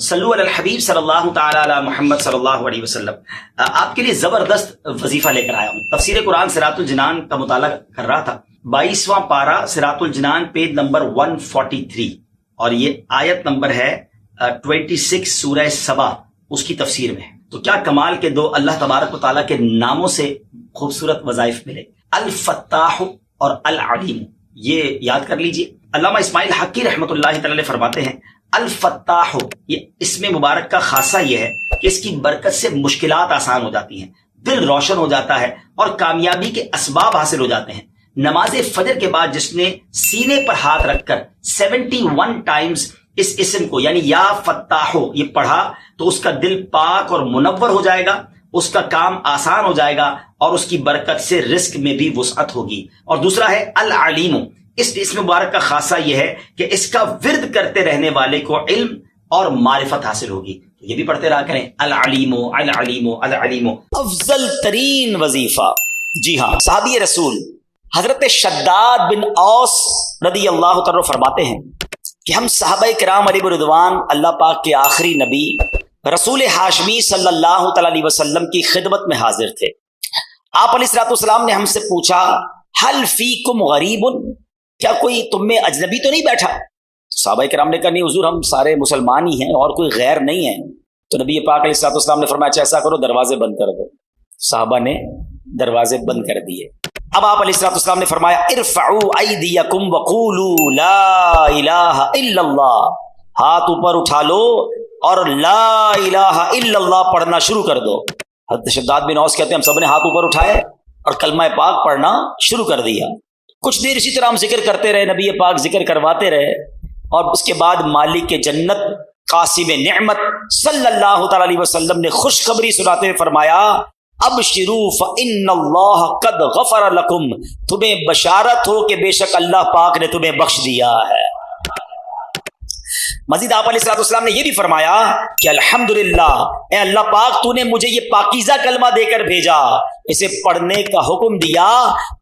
صلو علی الحبیب صلی اللہ تعالی علی محمد صلی اللہ علیہ وسلم۔ آپ کے لیے زبردست وظیفہ لے کر آیا ہوں۔ تفسیر قرآن صراط الجنان کا مطالعہ کر رہا تھا، 22واں پارہ صراط الجنان پیج نمبر 143، اور یہ آیت نمبر ہے 26 سورہ سبا، اس کی تفسیر میں۔ تو کیا کمال کے دو اللہ تبارک و تعالیٰ کے ناموں سے خوبصورت وظائف ملے، الفتاح اور العلیم، یہ یاد کر لیجئے۔ علامہ اسماعیل حقی رحمۃ اللہ تعالی فرماتے ہیں الفتاح، یہ اسم مبارک کا خاصہ یہ ہے کہ اس کی برکت سے مشکلات آسان ہو جاتی ہیں، دل روشن ہو جاتا ہے اور کامیابی کے اسباب حاصل ہو جاتے ہیں۔ نماز فجر کے بعد جس نے سینے پر ہاتھ رکھ کر 71 ٹائمز اس اسم کو یعنی یا فتاحو یہ پڑھا تو اس کا دل پاک اور منور ہو جائے گا، اس کا کام آسان ہو جائے گا اور اس کی برکت سے رزق میں بھی وسعت ہوگی۔ اور دوسرا ہے العلیم، اس اسم مبارک کا خاصہ یہ ہے کہ اس کا ورد کرتے رہنے والے کو علم اور معرفت حاصل ہوگی۔ یہ بھی پڑھتے رہا کریں، العلیم العلیم العلیم، افضل ترین وظیفہ۔ جی ہاں، صحابی رسول حضرت شداد بن اوس رضی اللہ تعالی فرماتے ہیں کہ ہم صحابہ کرام علیہ رضوان اللہ پاک کے آخری نبی رسول ہاشمی صلی اللہ تعالی علیہ وسلم کی خدمت میں حاضر تھے۔ آپ علیہ الصلوۃ والسلام نے ہم سے پوچھا ہل فیکم غریب، کیا کوئی تم میں اجنبی تو نہیں بیٹھا؟ صحابہ کرام نے کہا نہیں حضور، ہم سارے مسلمان ہی ہیں اور کوئی غیر نہیں ہے۔ تو نبی پاک علیہ الصلوۃ والسلام نے فرمایا اچھا ایسا کرو، دروازے بند کر دو۔ صحابہ نے دروازے بند کر دیے۔ اب آپ علیہ الصلوۃ والسلام نے فرمایا ارفعوا ایدیکم وقولوا لا الہ الا اللہ، ہاتھ اوپر اٹھا لو اور لا الہ الا اللہ پڑھنا شروع کر دو۔ حضرت شداد بن اوس کہتے ہیں ہم سب نے ہاتھ اوپر اٹھائے اور کلمہ پاک پڑھنا شروع کر دیا۔ کچھ دیر اسی طرح ہم ذکر کرتے رہے، نبی پاک ذکر کرواتے رہے، اور اس کے بعد مالک کے جنت قاسم نعمت صلی اللہ تعالی علیہ وسلم نے خوشخبری سناتے ہوئے فرمایا ابشروا فإن اللہ قد غفر لکم، تمہیں بشارت ہو کہ بے شک اللہ پاک نے تمہیں بخش دیا ہے۔ مزید آپ علیہ الصلوۃ والسلام نے یہ بھی فرمایا کہ الحمدللہ، اے اللہ پاک تو نے مجھے یہ پاکیزہ کلمہ دے کر بھیجا، اسے پڑھنے کا حکم دیا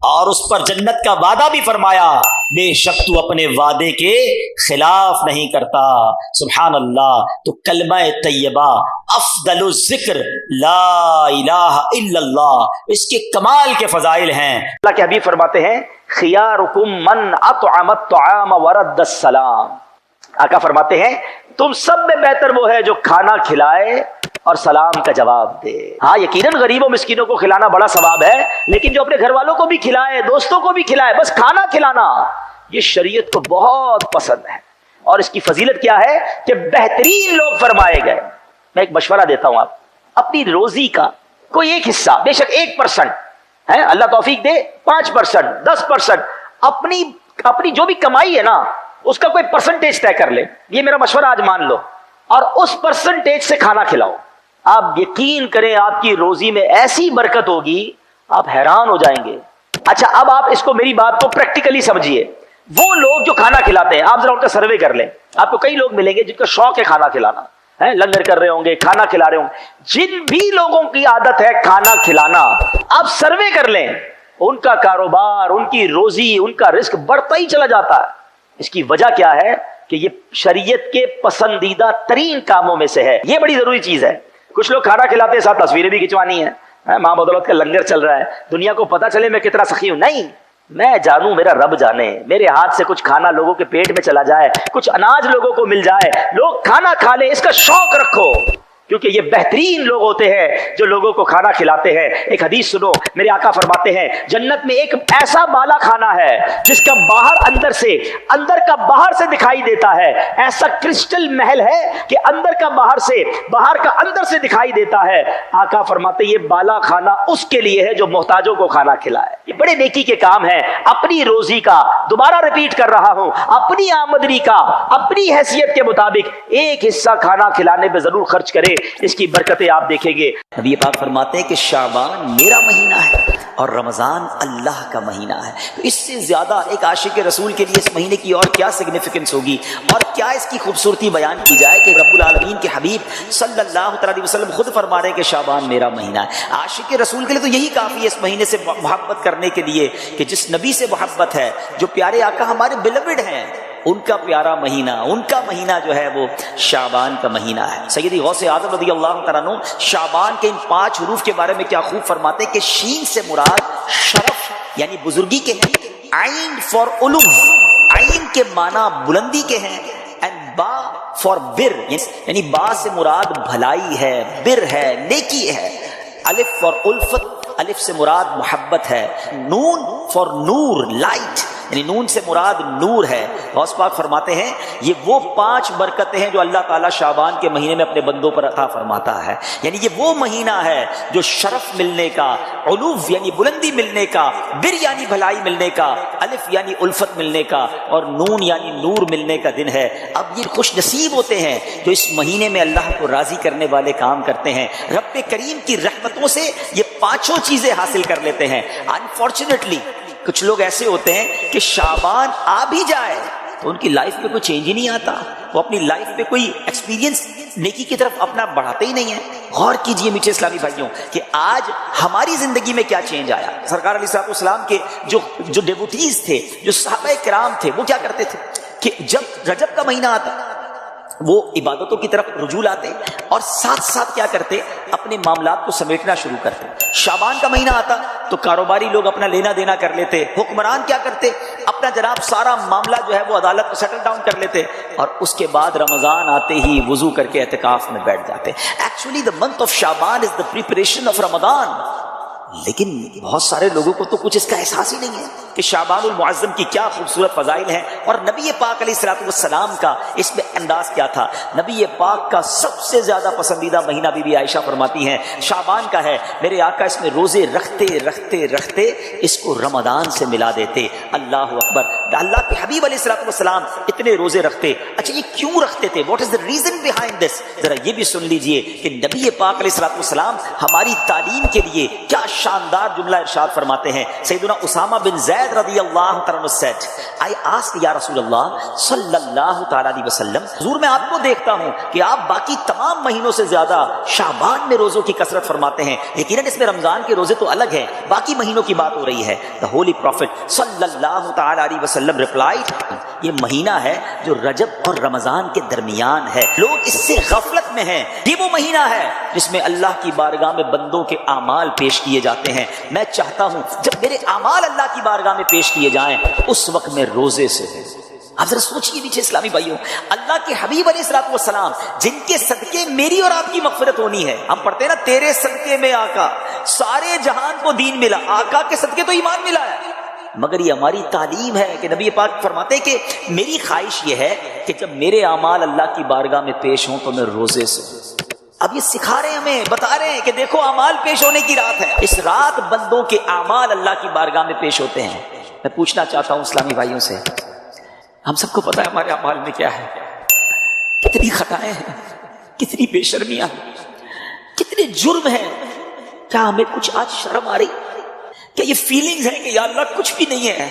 اور اس پر جنت کا وعدہ بھی فرمایا، بے شک تو اپنے وعدے کے خلاف نہیں کرتا۔ سبحان اللہ۔ تو کلمہ طیبہ افضل الذکر لا الہ الا اللہ، اس کے کمال کے فضائل ہیں۔ اللہ کے حبیب فرماتے ہیں خیارکم من اطعم الطعام ورد السلام، آقا فرماتے ہیں تم سب میں بہتر وہ ہے جو کھانا کھلائے اور سلام کا جواب دے۔ ہاں یقیناً غریبوں مسکینوں کو کھلانا بڑا ثواب ہے، لیکن جو اپنے گھر والوں کو بھی کھلائے، دوستوں کو بھی کھلائے، بس کھانا کھلانا یہ شریعت کو بہت پسند ہے۔ اور اس کی فضیلت کیا ہے کہ بہترین لوگ فرمائے گئے۔ میں ایک مشورہ دیتا ہوں، آپ اپنی روزی کا کوئی ایک حصہ، بے شک 1% ہے، اللہ توفیق دے 5%، 10%، اپنی جو بھی کمائی ہے نا اس کا کوئی پرسنٹیج طے کر لے، یہ میرا مشورہ آج مان لو، اور اس پرسنٹیج سے کھانا کھلاؤ۔ آپ یقین کریں آپ کی روزی میں ایسی برکت ہوگی آپ حیران ہو جائیں گے۔ اچھا اب آپ اس کو، میری بات کو پریکٹیکلی سمجھیے۔ وہ لوگ جو کھانا کھلاتے ہیں، آپ ذرا ان کا سروے کر لیں، آپ کو کئی لوگ ملیں گے جن کا شوق ہے کھانا کھلانا، ہے لنگر کر رہے ہوں گے، کھانا کھلا رہے ہوں گے۔ جن بھی لوگوں کی عادت ہے کھانا کھلانا، آپ سروے کر لیں، ان کا کاروبار، ان کی روزی، ان کا رزق بڑھتا ہی چلا جاتا ہے۔ اس کی وجہ کیا ہے کہ یہ شریعت کے پسندیدہ ترین کاموں میں سے ہے، یہ بڑی ضروری چیز ہے۔ کچھ لوگ کھانا کھلاتے ہیں، ساتھ تصویریں بھی کھنچوانی ہیں، ماں بدولت کا لنگر چل رہا ہے، دنیا کو پتہ چلے میں کتنا سخی ہوں۔ نہیں، میں جانوں، میرا رب جانے، میرے ہاتھ سے کچھ کھانا لوگوں کے پیٹ میں چلا جائے، کچھ اناج لوگوں کو مل جائے، لوگ کھانا کھا لیں، اس کا شوق رکھو، کیونکہ یہ بہترین لوگ ہوتے ہیں جو لوگوں کو کھانا کھلاتے ہیں۔ ایک حدیث سنو، میرے آقا فرماتے ہیں جنت میں ایک ایسا بالا کھانا ہے جس کا باہر اندر کا باہر سے دکھائی دیتا ہے، ایسا کرسٹل محل ہے کہ اندر کا باہر کا اندر سے دکھائی دیتا ہے۔ آقا فرماتے ہیں یہ بالا کھانا اس کے لیے ہے جو محتاجوں کو کھانا کھلائے۔ یہ بڑے نیکی کے کام ہیں۔ اپنی روزی کا، دوبارہ ریپیٹ کر رہا ہوں، اپنی آمدنی کا اپنی حیثیت کے مطابق ایک حصہ کھانا کھلانے پہ ضرور خرچ کرے، اس کی برکتیں آپ دیکھیں گے۔ نبی پاک فرماتے ہیں کہ شعبان میرا مہینہ ہے اور رمضان اللہ کا مہینہ ہے۔ اس سے زیادہ ایک عاشق رسول کے لیے اس مہینے کی اور کیا سگنیفیکنس ہوگی، اور کیا اس کی خوبصورتی بیان کی جائے کہ رب العالمین کے حبیب صلی اللہ تعالی علیہ وسلم خود فرما رہے ہیں کہ شعبان میرا مہینہ ہے۔ عاشق رسول کے لیے تو یہی کافی ہے اس مہینے سے محبت کرنے کے لیے کہ جس نبی سے محبت ہے، جو پیارے آقا ہمارے بیلوڈ ہیں، ان کا پیارا مہینہ، ان کا مہینہ جو ہے وہ شعبان کا مہینہ ہے۔ سیدی غوث اعظم رضی اللہ تعالیٰ عنہ شعبان کے ان 5 حروف کے بارے میں کیا خوب فرماتے ہیں کہ شین سے مراد شرف یعنی بزرگی کے ہیں، عین فار علو، عین کے معنی بلندی کے ہیں، اینڈ با فار بر یعنی با سے مراد بھلائی ہے، بر ہے، نیکی ہے، الف فار الفت، الف سے مراد محبت ہے، نون فار نور لائٹ یعنی نون سے مراد نور ہے۔ غوث پاک فرماتے ہیں یہ وہ 5 برکتیں ہیں جو اللہ تعالیٰ شعبان کے مہینے میں اپنے بندوں پر عطا فرماتا ہے، یعنی یہ وہ مہینہ ہے جو شرف ملنے کا، علو یعنی بلندی ملنے کا، بر یعنی بھلائی ملنے کا، الف یعنی الفت ملنے کا، اور نون یعنی نور ملنے کا دن ہے۔ اب یہ خوش نصیب ہوتے ہیں جو اس مہینے میں اللہ کو راضی کرنے والے کام کرتے ہیں، رب کریم کی رحمتوں سے یہ 5 چیزیں حاصل کر لیتے ہیں۔ انفارچونیٹلی کچھ لوگ ایسے ہوتے ہیں کہ شعبان آ بھی جائے تو ان کی لائف میں کوئی چینج ہی نہیں آتا، وہ اپنی لائف میں کوئی ایکسپیرینس نیکی کی طرف اپنا بڑھاتے ہی نہیں ہیں۔ غور کیجئے میٹھے اسلامی بھائیوں کہ آج ہماری زندگی میں کیا چینج آیا۔ سرکار علیہ الصلوۃ والسلام کے جو ڈیوٹیز تھے، جو صحابہ کرام تھے، وہ کیا کرتے تھے کہ جب رجب کا مہینہ آتا وہ عبادتوں کی طرف رجوع لاتے اور ساتھ ساتھ کیا کرتے، اپنے معاملات کو سمیٹنا شروع کرتے۔ شعبان کا مہینہ آتا تو کاروباری لوگ اپنا لینا دینا کر لیتے، حکمران کیا کرتے، اپنا جناب سارا معاملہ جو ہے وہ عدالت میں سیٹل ڈاؤن کر لیتے، اور اس کے بعد رمضان آتے ہی وضو کر کے اعتکاف میں بیٹھ جاتے۔ Actually the month of Shaban is the preparation of رمضان، لیکن بہت سارے لوگوں کو تو کچھ اس کا احساس ہی نہیں ہے کہ شعبان المعظم کی کیا خوبصورت فضائل ہیں، اور نبی پاک علیہ الصلوۃ والسلام کا اس میں انداز کیا تھا۔ نبی پاک کا سب سے زیادہ پسندیدہ مہینہ بی بی عائشہ فرماتی ہیں شعبان کا ہے، میرے آقا اس میں روزے رکھتے رکھتے رکھتے اس کو رمضان سے ملا دیتے۔ اللہ اکبر، اللہ کے حبیب علیہ الصلوۃ والسلام اتنے روزے رکھتے، اچھا یہ کیوں رکھتے تھے، what is the reason behind this, ذرا یہ بھی سن لیجئے کہ نبی پاک علیہ الصلوۃ والسلام ہماری تعلیم کے لیے کیا شاندار جملہ ارشاد فرماتے ہیں۔ سیدنا اسامہ بن زید رضی اللہ تعالیٰ عنہ said, I asked یا رسول اللہ صلی اللہ تعالیٰ علیہ وسلم، حضور میں آپ کو دیکھتا ہوں کہ آپ باقی تمام مہینوں سے زیادہ شعبان میں روزوں کی کثرت فرماتے ہیں، یقیناً اس میں رمضان کے روزے تو الگ ہیں، باقی مہینوں کی بات ہو رہی ہے۔ The Holy Prophet صلی اللہ تعالیٰ علیہ وسلم replied, یہ مہینہ ہے جو رجب اور رمضان کے درمیان ہے، لوگ اس سے غفلت میں ہیں۔ یہ وہ مہینہ ہے جس میں اللہ کی بارگاہ میں بندوں کے اعمال پیش کیے جاتے ہیں۔ میں چاہتا ہوں جب میرے اعمال اللہ کی بارگاہ میں پیش کیے جائیں اس وقت میں روزے سے ہوں۔ آپ ذرا سوچئے نیچے اسلامی بھائیوں، اللہ کے حبیب علیہ الصلوۃ والسلام جن کے صدقے میری اور آپ کی مغفرت ہونی ہے، ہم پڑھتے ہیں نا تیرے صدقے میں آقا سارے جہان کو دین ملا، آقا کے صدقے تو ایمان ملا ہے، مگر یہ ہماری تعلیم ہے کہ نبی پاک فرماتے ہیں کہ میری خواہش یہ ہے کہ جب میرے اعمال اللہ کی بارگاہ میں پیش ہوں تو میں روزے سے ہوں۔ اب یہ سکھا رہے ہیں ہمیں، بتا رہے ہیں کہ دیکھو اعمال پیش ہونے کی رات ہے، اس رات بندوں کے اعمال اللہ کی بارگاہ میں پیش ہوتے ہیں۔ میں پوچھنا چاہتا ہوں اسلامی بھائیوں سے، ہم سب کو پتا ہے ہمارے اعمال میں کیا ہے، کتنی خطائیں ہیں، کتنی بے شرمیاں ہیں، کتنے جرم ہیں، کیا ہمیں کچھ آج شرم آ رہی، کیا یہ فیلنگز ہیں کہ یا اللہ کچھ بھی نہیں ہے،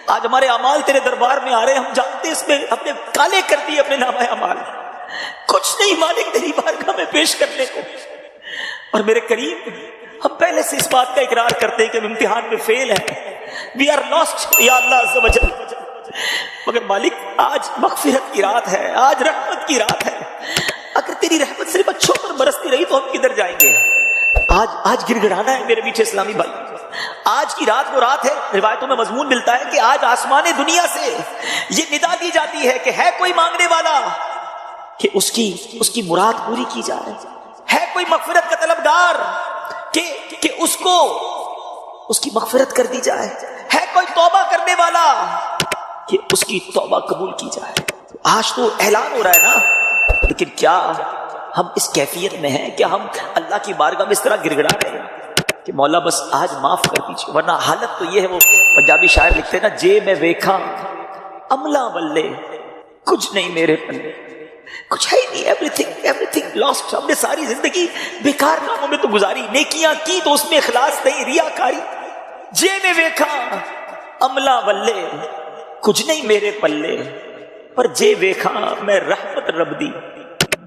آج ہمارے اعمال تیرے دربار میں آ رہے ہیں، ہم جانتے اس میں اپنے کالے کر دیے اپنے نامہ اعمال، کچھ نہیں مالک تیری بارگاہ میں پیش کرنے کو، اور میرے قریب ہم پہلے سے اس بات کا اقرار کرتے ہیں کہ ہم امتحان میں فیل ہیں، وی آر لاسٹ یا اللہ عز و جل، مگر مالک آج مغفرت کی رات ہے، آج رحمت کی رات ہے، اگر تیری رحمت صرف اچھوں پر برستی رہی تو ہم کدھر جائیں گے؟ آج گر گڑانا ہے میرے میٹھے اسلامی بھائی، آج کی رات وہ رات ہے، روایتوں میں مضمون ملتا ہے کہ آج آسمان دنیا سے یہ ندا دی جاتی ہے کہ ہے کوئی مانگنے والا کہ اس کی مراد پوری کی جائے، ہے کوئی مغفرت کا طلبگار کہ اس کو اس کی مغفرت کر دی جائے، ہے کوئی توبہ کرنے والا کہ اس کی توبہ قبول کی جائے۔ آج تو اعلان ہو رہا ہے نا، لیکن کیا ہم اس کیفیت میں ہیں، کیا ہم اللہ کی بارگاہ میں اس طرح گڑ گڑا رہے ہیں کہ مولا بس آج معاف کر دیجیے؟ ورنہ حالت تو یہ ہے، وہ پنجابی شاعر لکھتے ہیں نا، جے میں ویکھا عملہ ولے کچھ نہیں میرے پلے، کچھ ہے ہی نہیں، ایوری تھنگ لاسٹ۔ ہم نے ساری زندگی بیکار کاموں میں تو گزاری، نیکیاں کی تو اس میں اخلاص نہیں، ریاکاری۔ جے میں ویکھا عملہ ولے کچھ نہیں میرے پلے، پر جے ویکھا میں رحمت رب دی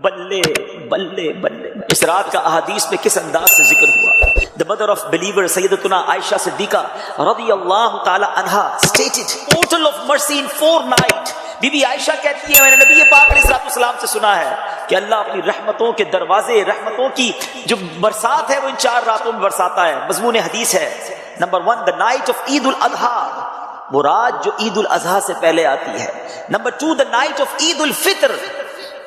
بلے بلے بلے۔ اس رات کا احادیث میں کس انداز سے ذکر ہوا؟ The mother of believer سیدتنا عائشہ صدیقہ رضی اللہ تعالی عنہا stated total of mercy in 4 nights، بی بی عائشہ کہتی ہے میں نے نبی پاک علیہ السلام سے سنا ہے کہ اللہ اپنی رحمتوں کے دروازے، رحمتوں کی جو برسات ہے وہ ان 4 راتوں میں برساتا ہے. مضمون حدیث ہے نمبر 1 the night of عید الاضحیٰ، وہ رات جو عید الاضحیٰ سے پہلے آتی ہے. نمبر 2 the night of عید الفطر،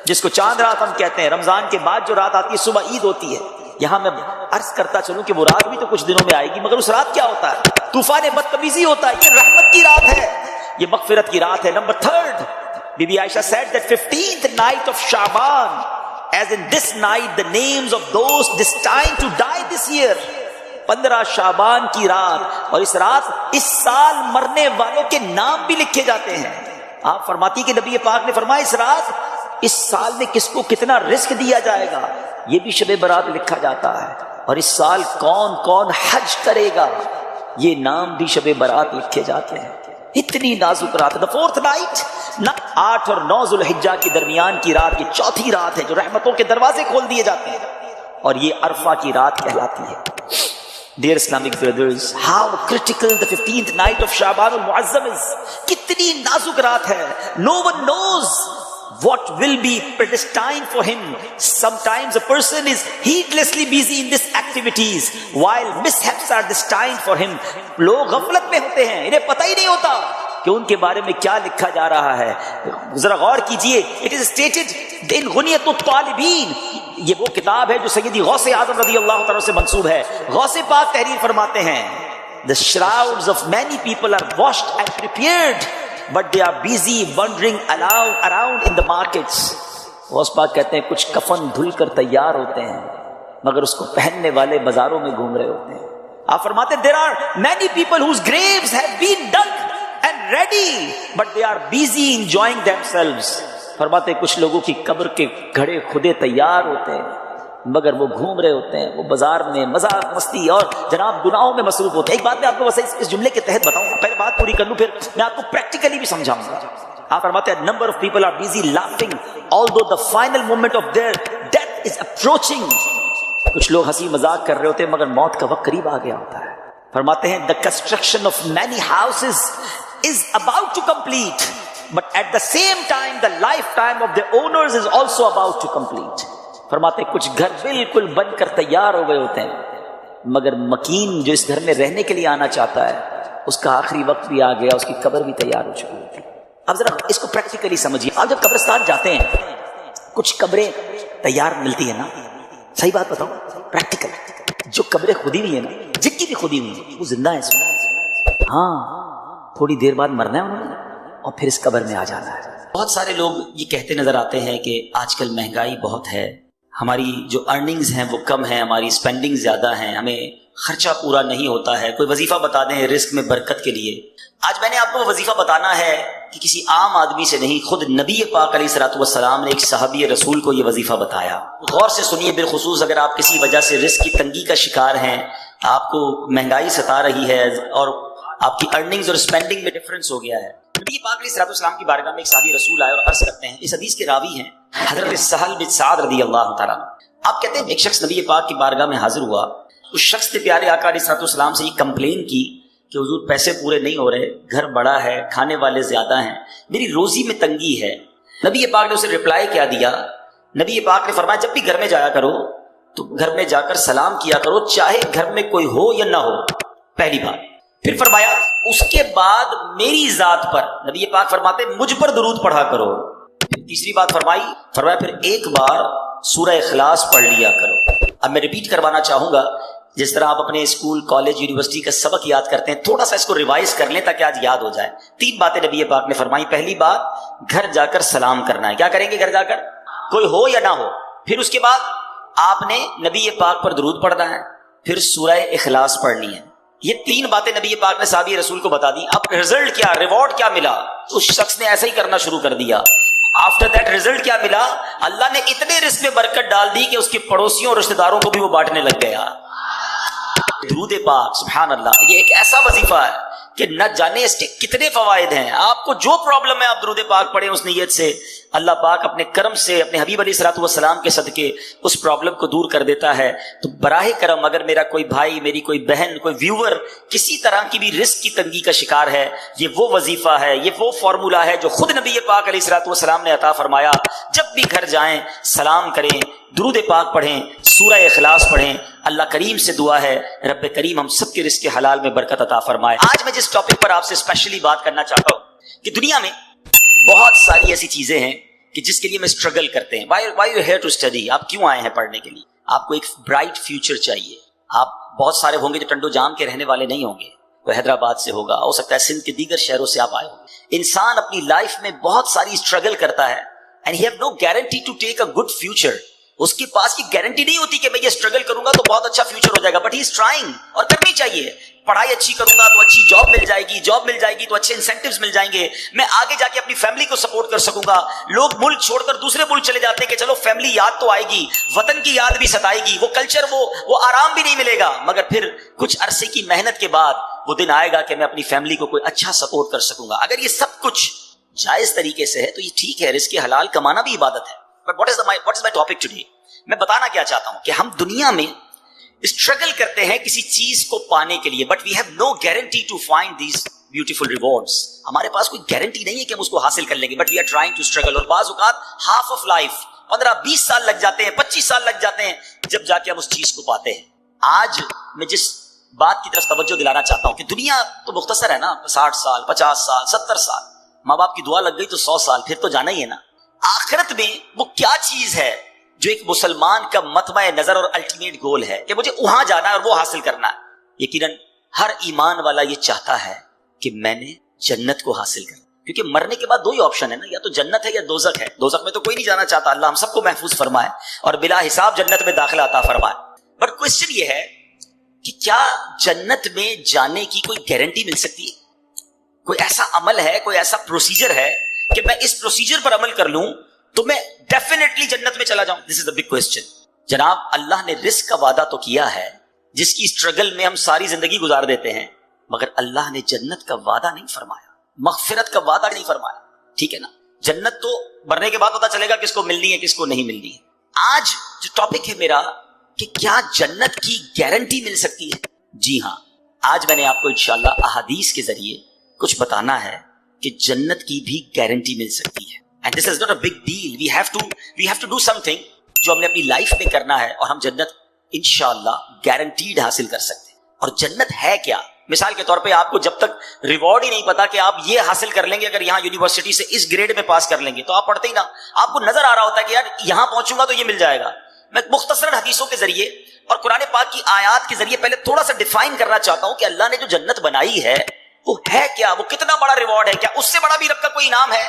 جس کو چاند رات ہم کہتے ہیں، رمضان کے بعد جو رات آتی ہے صبح عید ہوتی ہے. یہاں میں عرض کرتا چلوں کہ وہ رات بھی تو کچھ دنوں میں آئے گی، مگر اس رات کیا ہوتا ہے؟ طوفان بدتمیزی ہوتا ہے. یہ رحمت کی رات ہے، یہ مغفرت کی رات ہے. Number 3 be be Ayesha said that 15th night of Shaban, as in this night the names of those destined to die this year. 15 شعبان کی رات، اور اس رات اس سال مرنے والوں کے نام بھی لکھے جاتے ہیں. آپ فرماتی کہ نبی پاک نے فرمایا اس رات اس سال میں کس کو کتنا رزق دیا جائے گا یہ بھی شب برات لکھا جاتا ہے، اور اس سال کون کون حج کرے گا یہ نام بھی شب برات لکھے جاتے ہیں. اتنی نازک رات. The 4th night، 8 اور 9 ذوالحجہ کے درمیان کی رات، یہ 4تھی رات ہے جو رحمتوں کے دروازے کھول دیے جاتے ہیں، اور یہ عرفہ کی رات کہلاتی ہے. Dear Islamic brothers, how critical the 15th night of Shaban al-Mu'azzam is. کتنی نازک رات ہے. No one knows what will be predestined for him. Sometimes a person is heedlessly busy in these activities while mishaps are destined for him. لوگ غفلت میں ہوتے ہیں، انہیں پتہ ہی نہیں ہوتا کہ ان کے بارے میں کیا لکھا جا رہا ہے. ذرا غور کیجئے. It is stated in غنیۃ الطالبین، یہ وہ کتاب ہے جو سیدی غوث اعظم رضی اللہ تعالیٰ سے منسوب ہے. غوث پاک تحریر فرماتے ہیں The shrouds of many people are washed and prepared, but they are busy wandering around in the markets. Ghaus Pak کہتے ہیں کچھ کفن دھل کر تیار ہوتے ہیں مگر اس کو پہننے والے بازاروں میں گھوم رہے ہوتے ہیں. آپ فرماتے ہیں there are many people whose graves have been dug and ready, but they are busy enjoying themselves. فرماتے ہیں کچھ لوگوں کی قبر کے گھڑے خودے تیار ہوتے ہیں مگر وہ گھوم رہے ہوتے ہیں، وہ بازار میں مذاق مستی اور جناب گناہوں میں مصروف ہوتے ہیں. ایک بات میں آپ کو بس اس جملے کے تحت بتاؤں، پہلے بات پوری کر لوں پھر میں آپ کو پریکٹیکلی بھی سمجھاؤں گا. آپ فرماتے ہیں number of people are busy laughing although the final moment of their death is approaching. کچھ لوگ ہنسی مذاق کر رہے ہوتے ہیں مگر موت کا وقت قریب آ گیا ہوتا ہے. فرماتے ہیں the construction of many houses is about to complete, but at the same time the lifetime of the owners is also about to complete. فرماتے ہیں کچھ گھر بالکل بن کر تیار ہو گئے ہوتے ہیں مگر مکین جو اس گھر میں رہنے کے لیے آنا چاہتا ہے اس کا آخری وقت بھی آ گیا، اس کی قبر بھی تیار ہو چکی ہوتی ہے. اب ذرا اس کو پریکٹیکلی سمجھیے. آپ جب قبرستان جاتے ہیں کچھ قبریں تیار ملتی ہیں نا، صحیح بات بتاؤ پریکٹیکل. جو قبریں خودی ہوئی ہیں نا، جن کی بھی خودی ہوئی ہیں وہ زندہ ہیں. ہاں تھوڑی دیر بعد مرنا ہے انہوں نے اور پھر اس قبر میں آ جانا ہے. بہت سارے لوگ یہ کہتے نظر آتے ہیں کہ آج کل مہنگائی بہت ہے، ہماری جو ارننگز ہیں وہ کم ہیں، ہماری اسپینڈنگ زیادہ ہیں، ہمیں خرچہ پورا نہیں ہوتا ہے. کوئی وظیفہ بتا دیں رزق میں برکت کے لیے. آج میں نے آپ کو وظیفہ بتانا ہے کہ کسی عام آدمی سے نہیں، خود نبی پاک علیہ الصلوۃ والسلام نے ایک صحابی رسول کو یہ وظیفہ بتایا. غور سے سنیے، بالخصوص اگر آپ کسی وجہ سے رزق کی تنگی کا شکار ہیں، آپ کو مہنگائی ستا رہی ہے اور آپ کی ارننگز اور اسپینڈنگ میں ڈفرنس ہو گیا ہے. نبی پاک علیہ الصلوۃ والسلام کی بارگاہ میں ایک صحابی رسول آئے اور عرض کرتے ہیں، اس حدیث کے راوی ہیں حضرت سہل بن سعد رضی اللہ تعالیٰ. آپ کہتے ہیں ایک شخص نبی پاک کی بارگاہ میں حاضر ہوا. اس شخص نے پیارے آقا علیہ الصلوۃ والسلام سے یہ کمپلین کی کہ حضور پیسے پورے نہیں ہو رہے، گھر بڑا ہے، کھانے والے زیادہ ہیں، میری روزی میں تنگی ہے. نبی پاک نے اسے رپلائی کیا دیا؟ نبی پاک نے فرمایا جب بھی گھر میں جایا کرو تو گھر میں جا کر سلام کیا کرو، چاہے گھر میں کوئی ہو یا نہ ہو. پہلی بات. پھر فرمایا اس کے بعد میری ذات پر، نبی پاک فرماتے مجھ پر درود پڑھا کرو. پھر تیسری بات فرمایا پھر ایک بار سورہ اخلاص پڑھ لیا کرو. اب میں ریپیٹ کروانا چاہوں گا، جس طرح آپ اپنے اسکول کالج یونیورسٹی کا سبق یاد کرتے ہیں، تھوڑا سا اس کو ریوائز کر لیں تاکہ آج یاد ہو جائے. 3 باتیں نبی پاک نے فرمائی. پہلی بات گھر جا کر سلام کرنا ہے. کیا کریں گے گھر جا کر؟ کوئی ہو یا نہ ہو. پھر اس کے بعد آپ نے نبی پاک پر درود پڑھنا ہے، پھر سورہ اخلاص پڑھنی ہے. یہ 3 باتیں نبی پاک نے صحابی رسول کو بتا دی. اب رزلٹ کیا، ریوارڈ کیا ملا؟ اس شخص نے ایسا ہی کرنا شروع کر دیا. آفٹر دیٹ رزلٹ کیا ملا؟ اللہ نے اتنے رزق میں برکت ڈال دی کہ اس کے پڑوسیوں اور رشتہ داروں کو بھی وہ بانٹنے لگ گیا. درود پاک، سبحان اللہ، یہ ایک ایسا وظیفہ ہے کہ نہ جانے اس کے کتنے فوائد ہیں. آپ کو جو پرابلم ہے آپ درود پاک پڑھیں اس نیت سے, اللہ پاک اپنے کرم سے اپنے حبیب علیہ الصلوۃ والسلام کے صدقے اس پرابلم کو دور کر دیتا ہے. تو براہ کرم اگر میرا کوئی بھائی, میری کوئی بہن, کوئی ویور کسی طرح کی بھی رزق کی تنگی کا شکار ہے, یہ وہ وظیفہ ہے, یہ وہ فارمولہ ہے جو خود نبی پاک علیہ الصلوۃ والسلام نے عطا فرمایا. جب بھی گھر جائیں سلام کریں, درود پاک پڑھیں, سورہ اخلاص پڑھیں. اللہ کریم سے دعا ہے رب کریم ہم سب کے رزق حلال میں برکت عطا فرمائے. آج میں جس ٹاپک پر آپ سے اسپیشلی بات کرنا چاہتا ہوں کہ دنیا میں بہت ساری ایسی چیزیں ہیں کہ جس کے لیے میں اسٹرگل کرتے ہیں. why you here to study؟ آپ کیوں آئے ہیں پڑھنے کے لیے؟ آپ کو ایک برائٹ فیوچر چاہیے. آپ بہت سارے ہوں گے جو ٹنڈو جام کے رہنے والے نہیں ہوں گے, کوئی حیدرآباد سے ہوگا, ہو سکتا ہے سندھ کے دیگر شہروں سے آپ آئے ہوں گے. انسان اپنی لائف میں بہت ساری اسٹرگل کرتا ہے and he have no guarantee to take a good future. اس کے پاس یہ گارنٹی نہیں ہوتی کہ میں یہ اسٹرگل کروں گا تو بہت اچھا فیوچر ہو جائے گا, بٹ ہی از ٹرائنگ, اور کرنی چاہیے. پڑھائی اچھی کروں گا تو اچھی جاب مل جائے گی, جاب مل جائے گی تو اچھے انسینٹیوز مل جائیں گے, میں آگے جا کے اپنی فیملی کو سپورٹ کر سکوں گا. لوگ ملک چھوڑ کر دوسرے ملک چلے جاتے ہیں کہ چلو فیملی یاد تو آئے گی, وطن کی یاد بھی ستائے گی, وہ کلچر وہ آرام بھی نہیں ملے گا, مگر پھر کچھ عرصے کی محنت کے بعد وہ دن آئے گا کہ میں اپنی فیملی کو کوئی اچھا سپورٹ کر سکوں گا. اگر یہ سب کچھ جائز طریقے سے ہے تو یہ ٹھیک ہے, رزق حلال کمانا بھی عبادت ہے. But what is my topic today؟ میں بتانا کیا چاہتا ہوں کہ ہم دنیا میں اسٹرگل کرتے ہیں کسی چیز کو پانے کے لیے, but we have no guarantee to find these beautiful rewards. ہمارے پاس کوئی گارنٹی نہیں ہے کہ ہم اس کو حاصل کر لیں گے, but we are trying to struggle. اور بعض اوقات ہاف آف لائف 15-20 سال لگ جاتے ہیں, 25 سال لگ جاتے ہیں جب جا کے ہم اس چیز کو پاتے ہیں. آج میں جس بات کی طرف توجہ دلانا چاہتا ہوں کہ دنیا تو مختصر ہے نا, 60 سال 50 سال 70 سال, ماں باپ کی دعا لگ گئی تو 100 سال, پھر تو جانا ہی ہے نا. آخرت میں وہ کیا چیز ہے جو ایک مسلمان کا مطمع نظر اور الٹیمیٹ گول ہے کہ مجھے وہاں جانا ہے اور وہ حاصل کرنا ہے؟ یقیناً ہر ایمان والا یہ چاہتا ہے کہ میں نے جنت کو حاصل کرنا, کیونکہ مرنے کے بعد دو ہی آپشن ہے نا, یا تو جنت ہے یا دوزخ ہے. دوزخ میں تو کوئی نہیں جانا چاہتا, اللہ ہم سب کو محفوظ فرمائے اور بلا حساب جنت میں داخلہ عطا فرمائے. بٹ کوشچن یہ ہے کہ کیا جنت میں جانے کی کوئی گارنٹی مل سکتی ہے؟ کوئی ایسا عمل ہے, کوئی ایسا پروسیجر ہے کہ میں اس پروسیجر پر عمل کر لوں تو میں ڈیفینیٹلی جنت میں چلا جاؤں؟ دس از دا بگ کوسچن. جناب اللہ نے رزق کا وعدہ تو کیا ہے جس کی اسٹرگل میں ہم ساری زندگی گزار دیتے ہیں, مگر اللہ نے جنت کا وعدہ نہیں فرمایا, مغفرت کا وعدہ نہیں فرمایا. ٹھیک ہے نا, جنت تو مرنے کے بعد پتا چلے گا کس کو ملنی ہے کس کو نہیں ملنی ہے. آج جو ٹاپک ہے میرا کہ کیا جنت کی گارنٹی مل سکتی ہے؟ جی ہاں, آج میں نے آپ کو انشاءاللہ احادیث کے ذریعے کچھ بتانا ہے کہ جنت کی بھی گارنٹی مل سکتی ہے. And this is not a big deal. We have to do something جو ہم نے اپنی لائف میں کرنا ہے اور ہم جنت انشاءاللہ گارنٹیڈ حاصل کر سکتے ہیں. اور جنت ہے کیا؟ مثال کے طور پہ آپ کو جب تک ریوارڈ ہی نہیں پتا کہ آپ یہ حاصل کر لیں گے اگر یہاں یونیورسٹی سے اس گریڈ میں پاس کر لیں گے, تو آپ پڑھتے ہی نا, آپ کو نظر آ رہا ہوتا ہے کہ یار یہاں پہنچوں گا تو یہ مل جائے گا. میں مختصر حدیثوں کے ذریعے اور قرآن پاک کی آیات کے ذریعے پہلے تھوڑا سا ڈیفائن کرنا چاہتا ہوں کہ اللہ نے جو جنت بنائی ہے وہ ہے کیا, وہ کتنا بڑا ریوارڈ ہے, کیا اس سے بڑا بھی رب کا کوئی انعام ہے؟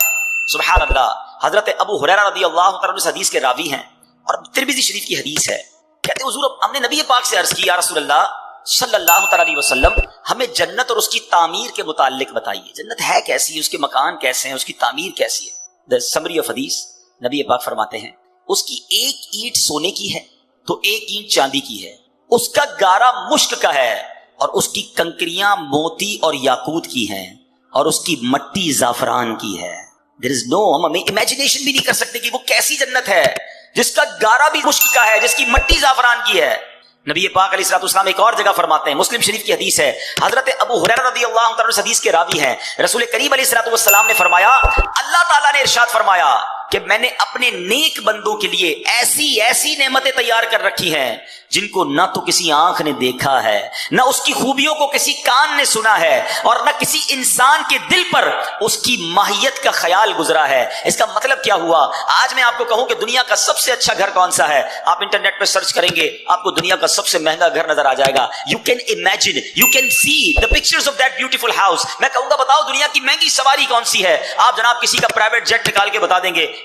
سبحان اللہ. حضرت ابو ہریرہ رضی اللہ تعالیٰ اس حدیث کے راوی ہیں اور ترمذی شریف کی حدیث ہے. کہتے ہیں حضور ہم نے نبی پاک سے عرض کی, یا رسول اللہ صلی اللہ تعالیٰ علیہ وسلم ہمیں جنت اور اس کی تعمیر کے متعلق بتائیے. جنت ہے کیسی ہے, اس کے مکان کیسے ہیں, اس کی تعمیر کیسی ہے؟ دا سمری آف حدیث, نبی پاک فرماتے ہیں اس کی ایک اینٹ سونے کی ہے تو ایک اینٹ چاندی کی ہے, اس کا گارا مشک کا ہے اور اس کی کنکریاں موتی اور یاقوت کی ہیں اور اس کی مٹی زعفران کی ہے. There is no, ہم امیجنیشن بھی نہیں کر سکتے کہ وہ کیسی جنت ہے جس کا گارا بھی مشک کا ہے, جس کی مٹی زعفران کی ہے. نبی پاک علیہ الصلوۃ والسلام ایک اور جگہ فرماتے ہیں, مسلم شریف کی حدیث ہے, حضرت ابو ہریرہ رضی اللہ عنہ اس حدیث کے راوی ہیں, رسول کریم علیہ الصلوۃ والسلام نے فرمایا, اللہ تعالیٰ نے ارشاد فرمایا کہ میں نے اپنے نیک بندوں کے لیے ایسی نعمتیں تیار کر رکھی ہیں جن کو نہ تو کسی آنکھ نے دیکھا ہے, نہ اس کی خوبیوں کو کسی کان نے سنا ہے, اور نہ کسی انسان کے دل پر اس کی ماہیت کا خیال گزرا ہے. اس کا مطلب کیا ہوا؟ آج میں آپ کو کہوں کہ دنیا کا سب سے اچھا گھر کون سا ہے, آپ انٹرنیٹ پہ سرچ کریں گے آپ کو دنیا کا سب سے مہنگا گھر نظر آ جائے گا. You can imagine, you can see the pictures of that beautiful house. میں کہوں گا بتاؤ دنیا کی مہنگی سواری کون سی ہے, آپ جناب کسی کا پرائیویٹ جیٹ نکال کے بتا دیں گے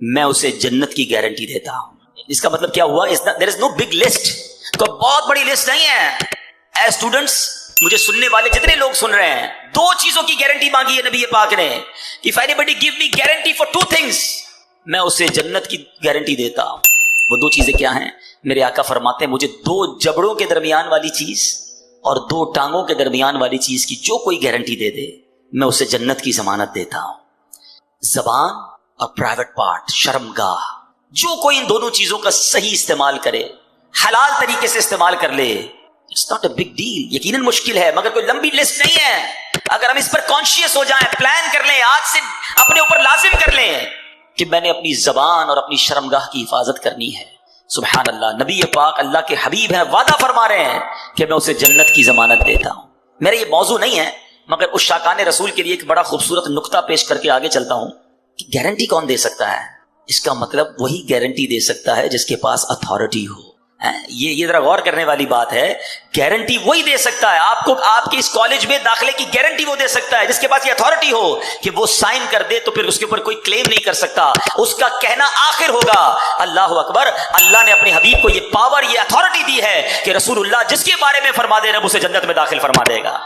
میں اسے جنت کی گارنٹی دیتا ہوں. اس کا مطلب کیا ہوا؟ there is no big list. کوئی بہت بڑی لسٹ نہیں ہے. اے اسٹوڈنٹس، مجھے سننے والے جتنے لوگ سن رہے ہیں، دو چیزوں کی گارنٹی مانگی ہے نبی پاک نے کہ if anybody give me guarantee for two things، میں اسے جنت کی گارنٹی دیتا ہوں. وہ دو چیزیں کیا ہیں؟ میرے آقا فرماتے ہیں مجھے دو جبڑوں کے درمیان والی چیز اور دو ٹانگوں کے درمیان والی چیز کی جو کوئی گارنٹی دے دے، میں اسے جنت کی ضمانت دیتا ہوں. زبان اور پرائیویٹ پارٹ، شرمگاہ، جو کوئی ان دونوں چیزوں کا صحیح استعمال کرے، حلال طریقے سے استعمال کر لے، it's not a big deal. یقیناً مشکل ہے مگر کوئی لمبی لسٹ نہیں ہے. اگر ہم اس پر کانشیس ہو جائیں، پلان کر لیں، آج سے اپنے اوپر لازم کر لیں کہ میں نے اپنی زبان اور اپنی شرمگاہ کی حفاظت کرنی ہے. سبحان اللہ، نبی پاک اللہ کے حبیب ہیں، وعدہ فرما رہے ہیں کہ میں اسے جنت کی ضمانت دیتا ہوں. میرا یہ موضوع نہیں ہے مگر اس شاکان رسول کے لیے ایک بڑا خوبصورت نقطہ پیش کر کے آگے چلتا ہوں کہ گارنٹی کون دے سکتا ہے؟ اس کا مطلب وہی گارنٹی دے سکتا ہے جس کے پاس اتھارٹی ہو. یہ ذرا غور کرنے والی بات ہے. گارنٹی وہی دے سکتا ہے آپ کو، آپ کے اس کالج میں داخلے کی گارنٹی وہ دے سکتا ہے جس کے پاس یہ اتھارٹی ہو کہ وہ سائن کر دے تو پھر اس کے اوپر کوئی کلیم نہیں کر سکتا. اس کا کہنا آخر ہوگا. اللہ اکبر. اللہ نے اپنے حبیب کو یہ پاور، یہ اتھارٹی دی ہے کہ رسول اللہ جس کے بارے میں فرما دے رب اسے جنت میں داخل فرما دے گا.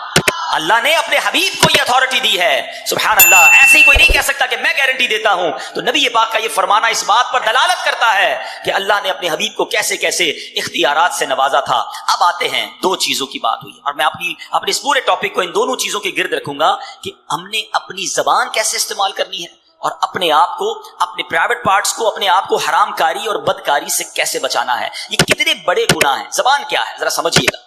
اللہ نے اپنے حبیب کو یہ اتھارٹی دی ہے. سبحان اللہ. ایسے ہی کوئی نہیں کہہ سکتا کہ میں گارنٹی دیتا ہوں. تو نبی پاک کا یہ فرمانا اس بات پر دلالت کرتا ہے کہ اللہ نے اپنے حبیب کو کیسے کیسے اختیارات سے نوازا تھا. اب آتے ہیں دو چیزوں کی بات ہوئی اور میں اپنے اس پورے ٹاپک کو ان دونوں چیزوں کے گرد رکھوں گا کہ ہم نے اپنی زبان کیسے استعمال کرنی ہے اور اپنے آپ کو، اپنے پرائیویٹ پارٹس کو، اپنے آپ کو حرام کاری اور بدکاری سے کیسے بچانا ہے. یہ کتنے بڑے گناہ ہیں. زبان کیا ہے ذرا سمجھیے گا.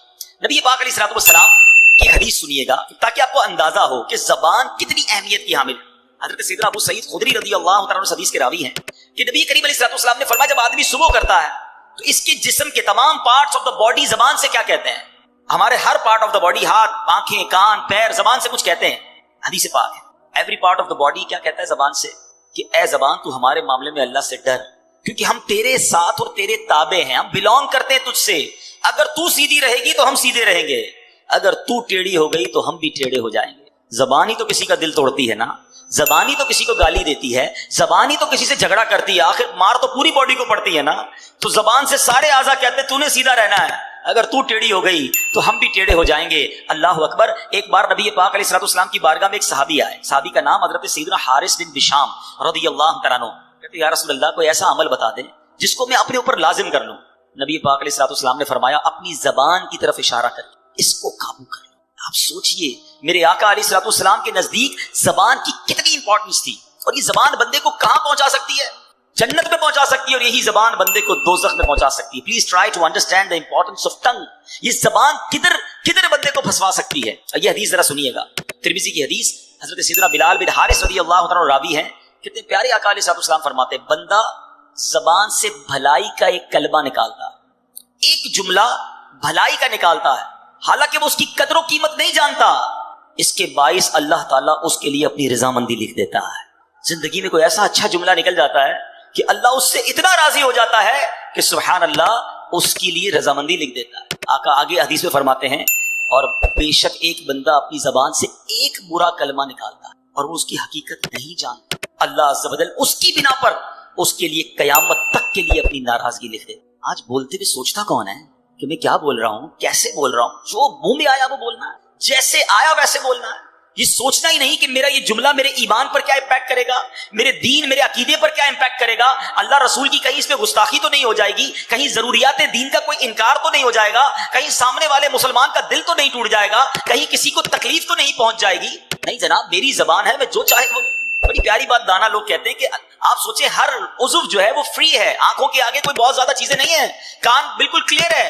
نبی پاک علیہ الصلوۃ والسلام کی حدیث سنیے گا تاکہ آپ کو اندازہ ہو کہ زبان کتنی اہمیت کی حامل ہے. حضرت سیدنا ابو سعید خدری رضی اللہ تعالیٰ عنہ حدیث کے راوی ہیں کہ نبی کریم علیہ الصلوۃ والسلام نے فرمایا جب آدمی صبح کرتا ہے تو اس کے جسم کے تمام پارٹس آف دا باڈی زبان سے کیا کہتے ہیں؟ ہمارے ہر پارٹ آف دا باڈی، ہاتھ، آنکھیں، کان، پیر، زبان سے کچھ کہتے ہیں. حدیث پاک ہے every part of the body کیا کہتا ہے زبان سے کہ اے زبان تو ہمارے معاملے میں اللہ سے ڈر، کیونکہ ہم تیرے ساتھ اور تیرے تابع ہیں، ہم بلونگ کرتے ہیں تجھ سے. اگر تو سیدھی رہے گی تو ہم سیدھے رہیں گے، اگر تو ٹیڑھی ہو گئی تو ہم بھی ٹیڑھے ہو جائیں گے. زبان ہی تو کسی کا دل توڑتی ہے نا، زبان ہی تو کسی کو گالی دیتی ہے، زبان ہی تو کسی سے جھگڑا کرتی ہے. آخر مار تو پوری باڈی کو پڑتی ہے نا. تو زبان سے سارے اعضاء کہتے ہیں تو نے سیدھا رہنا ہے، اگر تو ٹیڑھی ہو گئی تو ہم بھی ٹیڑھے ہو جائیں گے. اللہ اکبر. ایک بار نبی پاک علیہ الصلوۃ والسلام کی بارگاہ میں ایک صحابی آئے. صحابی کا نام حضرت سیدنا حارث بن بشام رضی اللہ تعالیٰ عنہ. کہتے یا رسول اللہ کوئی ایسا عمل بتا دیں جس کو میں اپنے اوپر لازم کر لوں. نبی پاک علیہ الصلوۃ والسلام نے فرمایا اپنی زبان کی طرف اشارہ کر اس کو قابو کر لو. آپ سوچئے میرے آقا علیہ الصلوۃ والسلام کے نزدیک زبان کی کتنی امپورٹنس تھی اور یہ زبان بندے کو کہاں پہنچا سکتی ہے؟ جنت میں پہنچا سکتی ہے اور یہی زبان بندے کو دوزخ میں پہنچا سکتی ہے. Please try to understand the importance of tongue. یہ زبان کدھر بندے کو پھنسوا سکتی ہے. یہ حدیث ذرا سنیے گا، ترمذی کی حدیث. حضرت سیدنا بلال بن حارث رضی اللہ عنہ راوی ہیں. کتنے پیارے آقا علیہ الصلوۃ والسلام فرماتے ہیں بندہ زبان سے بھلائی کا ایک کلمہ نکالتا، ایک جملہ بھلائی کا نکالتا ہے، حالانکہ وہ اس کی قدر و قیمت نہیں جانتا، اس کے باعث اللہ تعالیٰ اس کے لیے اپنی رضامندی لکھ دیتا ہے. زندگی میں کوئی ایسا اچھا جملہ نکل جاتا ہے کہ اللہ اس سے اتنا راضی ہو جاتا ہے کہ سبحان اللہ اس کے لیے رضامندی لکھ دیتا ہے. آقا آگے حدیث میں فرماتے ہیں اور بے شک ایک بندہ اپنی زبان سے ایک برا کلمہ نکالتا ہے اور وہ اس کی حقیقت نہیں جانتا، اللہ عز و جل اس کی بنا پر اس کے لیے قیامت تک کے لیے اپنی ناراضگی لکھ دے. آج بولتے ہوئے سوچتا کون ہے کہ میں کیا بول رہا ہوں، کیسے بول رہا ہوں؟ جو منہ میں آیا وہ بولنا ہے، جیسے آیا ویسے بولنا ہے. یہ سوچنا ہی نہیں کہ میرا یہ جملہ میرے ایمان پر کیا امپیکٹ کرے گا، میرے دین، میرے عقیدے پر کیا امپیکٹ کرے گا، اللہ رسول کی کہیں اس میں گستاخی تو نہیں ہو جائے گی، کہیں ضروریات دین کا کوئی انکار تو نہیں ہو جائے گا، کہیں سامنے والے مسلمان کا دل تو نہیں ٹوٹ جائے گا، کہیں کسی کو تکلیف تو نہیں پہنچ جائے گی. نہیں جناب، میری زبان ہے، میں جو چاہے وہ. بڑی پیاری بات دانا لوگ کہتے ہیں کہ آپ سوچیں ہر عضو جو ہے وہ فری ہے، آنکھوں کے آگے کوئی بہت زیادہ چیزیں نہیں ہیں، کان بالکل کلیئر ہے،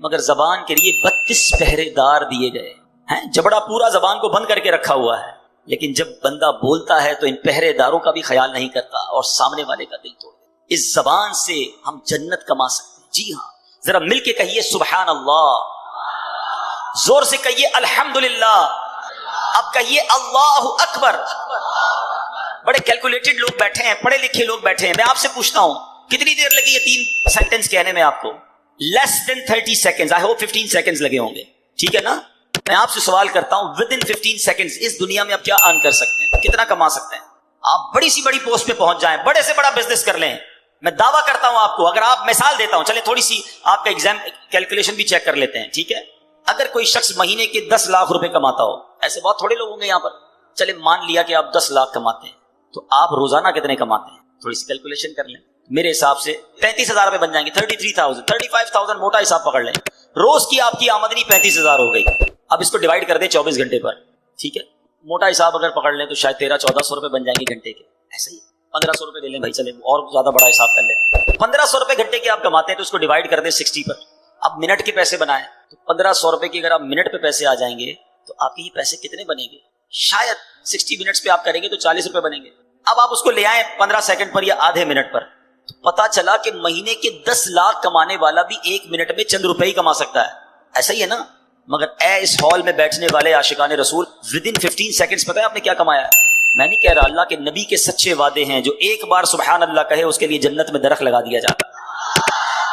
مگر زبان کے لیے 32 پہرے دار دیے گئے ہیں. جبڑا پورا زبان کو بند کر کے رکھا ہوا ہے، لیکن جب بندہ بولتا ہے تو ان پہرے داروں کا بھی خیال نہیں کرتا اور سامنے والے کا دل توڑ دیتا. اس زبان سے ہم جنت کما سکتے ہیں. جی ہاں، ذرا مل کے کہیے سبحان اللہ، زور سے کہیے الحمدللہ، اب کہیے اللہ اکبر. بڑے کیلکولیٹڈ لوگ بیٹھے ہیں، پڑھے لکھے لوگ بیٹھے ہیں. میں آپ سے پوچھتا ہوں کتنی دیر لگی یہ 3 سینٹنس کہنے میں آپ کو؟ لیس دین 30 سیکنڈز. آئی ہوپ 15 سیکنڈز لگے ہوں گے. ٹھیک ہے نا؟ میں آپ سے سوال کرتا ہوں ود ان 15 سیکنڈز اس دنیا میں آپ کیا ارن کر سکتے ہیں، کتنا کما سکتے ہیں؟ آپ بڑی سی بڑی پوسٹ پہ پہنچ جائیں, بڑے سے بڑا بزنس کر لیں. میں دعویٰ کرتا ہوں آپ کو, اگر آپ مثال دیتا ہوں, چلے تھوڑی سی آپ کا ایگزام کیلکولیشن بھی چیک کر لیتے ہیں, ٹھیک ہے. اگر کوئی شخص مہینے کے 10 لاکھ روپے کماتا ہو, ایسے بہت تھوڑے لوگ ہوں گے یہاں پر, چلے مان لیا کہ آپ 10 لاکھ کماتے ہیں, تو آپ روزانہ کتنے کماتے ہیں؟ تھوڑی سی کیلکولیشن کر لیں. میرے حساب سے 35,000 روپے بن جائیں گے, 33,000, 35,000 موٹا حساب پکڑ لیں. روز کی آپ کی آمدنی 35,000 ہو گئی. اب اس کو ڈیوائڈ کر دیں 24 گھنٹے پر, ٹھیک ہے. موٹا حساب اگر پکڑ لیں تو شاید 1300-1400 روپے بن جائیں گے گھنٹے کے. ایسے ہی 1500 روپے لے لیں بھائی, چلے اور زیادہ بڑا حساب کر لیں. 1500 روپے گھنٹے کے آپ کماتے ہیں تو اس کو ڈیوائڈ کر دیں 60 پر. اب منٹ کے پیسے بنائیں تو 1500 روپے کی اگر آپ منٹ پہ پیسے آ جائیں گے تو آپ کے یہ پیسے کتنے بنیں گے؟ شاید 60 منٹس پہ آپ کریں گے تو 40 روپے بنیں گے. اب آپ اس کو لے آئیں 15 سیکنڈ پر یا آدھے منٹ پر, تو پتا چلا کہ مہینے کے 10 لاکھ کمانے والا بھی 1 منٹ میں چند روپے ہی کما سکتا ہے. ایسا ہی ہے نا. مگر اے اس ہال میں بیٹھنے والے عاشقان رسول, ود ان 15 سیکنڈز پتہ ہے آپ نے کیا کمایا ہے؟ میں نہیں کہہ رہا, اللہ کے نبی کے سچے وعدے ہیں. جو ایک بار سبحان اللہ کہے اس کے لیے جنت میں درخت لگا دیا جاتا ہے,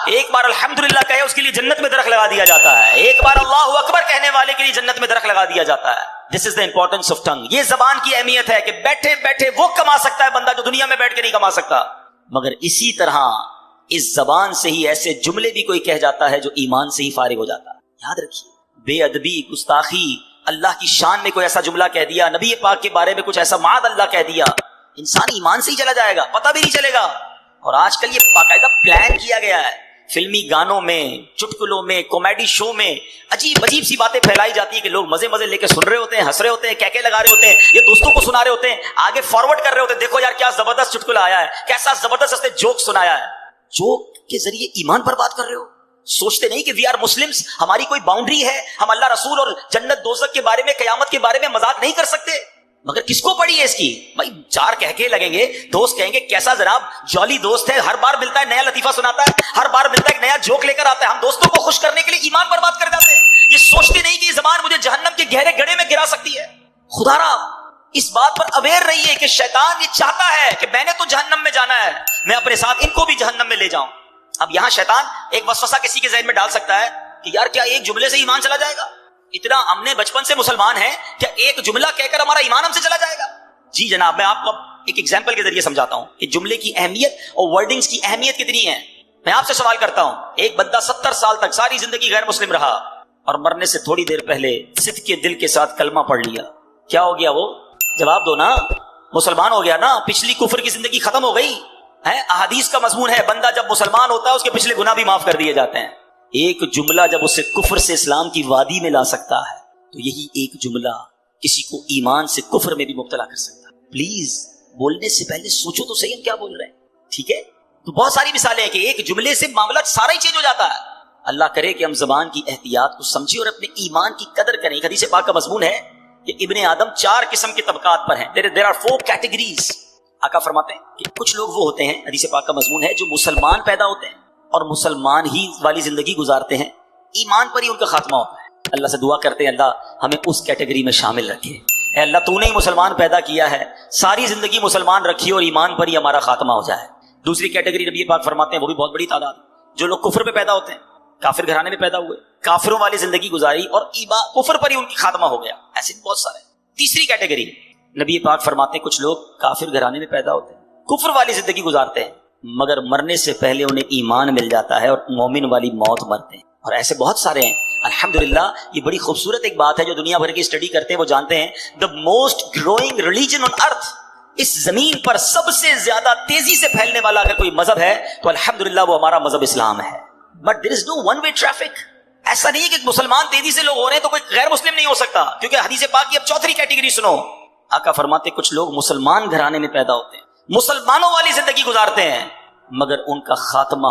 ایک بار الحمدللہ کہے اس کے لیے جنت میں درخت لگا دیا جاتا ہے, ایک بار اللہ اکبر کہنے والے کے لیے جنت میں درخت لگا دیا جاتا ہے. دس از دا امپورٹنس آف ٹنگ. یہ زبان کی اہمیت ہے کہ بیٹھے بیٹھے وہ کما سکتا ہے بندہ جو دنیا میں بیٹھ کے نہیں کما سکتا. مگر اسی طرح اس زبان سے ہی ایسے جملے بھی کوئی کہہ جاتا ہے جو ایمان سے ہی فارغ ہو جاتا ہے. یاد رکھیے, بے ادبی, گستاخی, اللہ کی شان میں کوئی ایسا جملہ کہہ دیا, نبی پاک کے بارے میں کچھ ایسا معاذ اللہ کہہ دیا, انسان ایمان سے ہی چلا جائے گا, پتہ بھی نہیں چلے گا. اور آج کل یہ باقاعدہ پلان کیا گیا ہے, فلمی گانوں میں, چٹکلوں میں, کامیڈی شو میں عجیب عجیب سی باتیں پھیلائی جاتی ہیں کہ لوگ مزے مزے لے کے سن رہے ہوتے ہیں, ہنس رہے ہوتے ہیں, کہکے لگا رہے ہوتے ہیں, یہ دوستوں کو سنا رہے ہوتے ہیں, آگے فارورڈ کر رہے ہوتے ہیں, دیکھو یار کیا زبردست چٹکلا آیا ہے, کیسا زبردست اس نے جوک سنایا ہے. جوک کے ذریعے ایمان پر بات کر رہے ہو. سوچتے نہیں کہ وی آر مسلمز, ہماری کوئی باؤنڈری ہے, ہم اللہ رسول اور جنت دوزخ کے بارے میں, قیامت کے بارے میں مذاق نہیں کر سکتے. مگر کس کو پڑی ہے اس کی؟ بھائی 4 کہکے لگیں گے, دوست کہیں گے کیسا جناب جولی دوست ہے, ہر بار ملتا ہے نیا لطیفہ سناتا ہے, ہر بار ملتا ہے ایک نیا جوک لے کر آتا ہے. ہم دوستوں کو خوش کرنے کے لیے ایمان پر بات کر جاتے ہیں. یہ سوچتے نہیں کہ یہ زبان مجھے جہنم کے گہرے گڑھے میں گرا سکتی ہے. خدا را اس بات پر اویئر رہیے کہ شیطان یہ چاہتا ہے کہ میں نے تو جہنم میں جانا ہے, میں اپنے ساتھ ان کو بھی جہنم میں لے جاؤں. اب یہاں شیطان ایک وسوسہ کسی کے ذہن میں ڈال سکتا ہے کہ یار کیا ایک جملے سے ایمان چلا جائے گا؟ اتنا ہم نے بچپن سے مسلمان ہیں, کیا ایک جملہ کہہ کر ہمارا ایمان ہم سے چلا جائے گا؟ جی جناب, میں آپ کو ایک ایگزامپل کے ذریعے سمجھاتا ہوں کہ جملے کی اہمیت اور ورڈنگز کی اہمیت کتنی ہے. میں آپ سے سوال کرتا ہوں, ایک بندہ 70 سال تک ساری زندگی غیر مسلم رہا اور مرنے سے تھوڑی دیر پہلے صدق کے دل کے ساتھ کلمہ پڑھ لیا, کیا ہو گیا وہ؟ جواب دو نا. مسلمان ہو گیا نا, پچھلی کفر کی زندگی ختم ہو گئی ہے. احادیث کا مضمون ہے بندہ جب مسلمان ہوتا ہے اس کے پچھلے گناہ بھی معاف کر دیے جاتے ہیں. ایک جملہ جب اسے کفر سے اسلام کی وادی میں لا سکتا ہے تو یہی ایک جملہ کسی کو ایمان سے کفر میں بھی مبتلا کر سکتا ہے. پلیز بولنے سے پہلے سوچو تو صحیح ہم کیا بول رہے ہیں, ٹھیک ہے؟ تو بہت ساری مثالیں ہیں کہ ایک جملے سے معاملہ سارا ہی چینج ہو جاتا ہے. اللہ کرے کہ ہم زبان کی احتیاط کو سمجھیں اور اپنے ایمان کی قدر کریں. ایک حدیث پاک کا مضمون ہے کہ ابن آدم 4 قسم کے طبقات پر ہیں. there are 4 categories. آقا فرماتے ہیں کہ کچھ لوگ وہ ہوتے ہیں, حدیث پاک کا مضمون ہے, جو مسلمان پیدا ہوتے ہیں اور مسلمان ہی والی زندگی گزارتے ہیں, ایمان پر ہی ان کا خاتمہ ہوتا ہے. اللہ سے دعا کرتے ہیں اللہ ہمیں اس کیٹیگری میں شامل رکھے. اے اللہ تو نے ہی مسلمان پیدا کیا ہے, ساری زندگی مسلمان رکھی اور ایمان پر ہی ہمارا خاتمہ ہو جائے. دوسری کیٹیگری نبی پاک فرماتے ہیں وہ بھی بہت بڑی تعداد, جو لوگ کفر پہ پیدا ہوتے ہیں, کافر گھرانے میں پیدا ہوئے, کافروں والی زندگی گزاری اور کفر پر ہی ان کی خاتمہ ہو گیا. ایسے بہت سارے. تیسری کیٹیگری نبی پاک فرماتے ہیں کچھ لوگ کافر گھرانے میں پیدا ہوتے ہیں, کفر والی زندگی گزارتے ہیں, مگر مرنے سے پہلے انہیں ایمان مل جاتا ہے اور مومن والی موت مرتے ہیں. اور ایسے بہت سارے ہیں الحمدللہ. یہ بڑی خوبصورت ایک بات ہے جو دنیا بھر کی اسٹڈی کرتے ہیں وہ جانتے ہیں the most growing religion on earth, اس زمین پر سب سے زیادہ تیزی سے پھیلنے والا اگر کوئی مذہب ہے تو الحمدللہ وہ ہمارا مذہب اسلام ہے. But there is no one way traffic. ایسا نہیں ہے کہ مسلمان تیزی سے لوگ ہو رہے ہیں تو کوئی غیر مسلم نہیں ہو سکتا, کیونکہ حدیث پاک کی اب 4تھی کیٹیگری سنو. آقا فرماتے کچھ لوگ مسلمان گھرانے میں پیدا ہوتے ہیں, مسلمانوں والی زندگی گزارتے ہیں, مگر ان کا خاتمہ